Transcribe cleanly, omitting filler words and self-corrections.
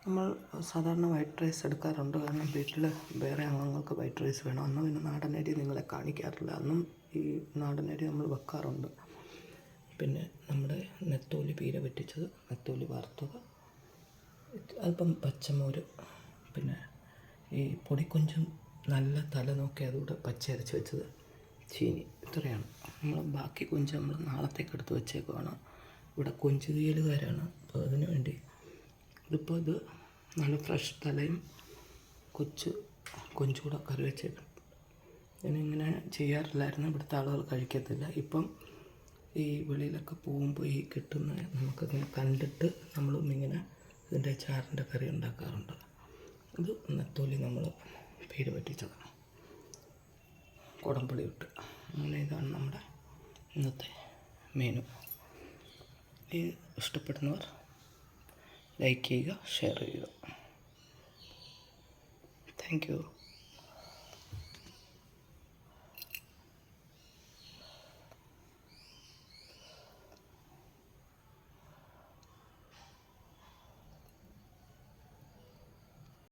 നമ്മൾ സാധാരണ white rice എടുക്കാറുണ്ട്, കാരണം വീട്ടിൽ വേറെ അംഗങ്ങൾക്ക് വൈറ്റ് റൈസ് വേണം. അന്ന് പിന്നെ നാടനരി നിങ്ങളെ കാണിക്കാറില്ല, അന്നും ഈ നാടനരി നമ്മൾ വെക്കാറുണ്ട്. പിന്നെ നമ്മുടെ നെത്തോലി പീര പറ്റിച്ചത്, നെത്തോലി വറുത്തത്, അല്പം പച്ചമോര്, പിന്നെ ഈ പൊടിക്കൊഞ്ചും നല്ല തല നോക്കി അതുകൂടെ പച്ച അരച്ച് വെച്ചത്, ചീനി. ഇത്രയാണ് നമ്മൾ. ബാക്കി കൊഞ്ച് നമ്മൾ നാളത്തേക്ക് എടുത്ത് വെച്ചേക്കുവാണ്. ഇവിടെ കൊഞ്ച് തീയലുകാരാണ്, അപ്പോൾ അതിന് വേണ്ടി ഇതിപ്പോൾ ഇത് നല്ല ഫ്രഷ് തലയും കൊഞ്ചൂടെ കറി വെച്ചേക്കണം. ഞാനിങ്ങനെ ചെയ്യാറില്ലായിരുന്നു, ഇവിടുത്തെ ആളുകൾ കഴിക്കത്തില്ല. ഇപ്പം ഈ വെളിയിലൊക്കെ പോകുമ്പോൾ ഈ കിട്ടുന്ന നമുക്കതിനെ കണ്ടിട്ട് നമ്മളും ഇങ്ങനെ ഇതിൻ്റെ ചാറിൻ്റെ കറി ഉണ്ടാക്കാറുണ്ട്. ഇത് നെത്തോലി നമ്മൾ പീര പറ്റിച്ചതാണ്, കുടംപുളി ഇട്ട്. അങ്ങനെ ഇതാണ് നമ്മുടെ ഇന്നത്തെ മെനു. ഈ ഇഷ്ടപ്പെടുന്നവർ ലൈക്ക് ചെയ്യുക, ഷെയർ ചെയ്യുക. Thank you.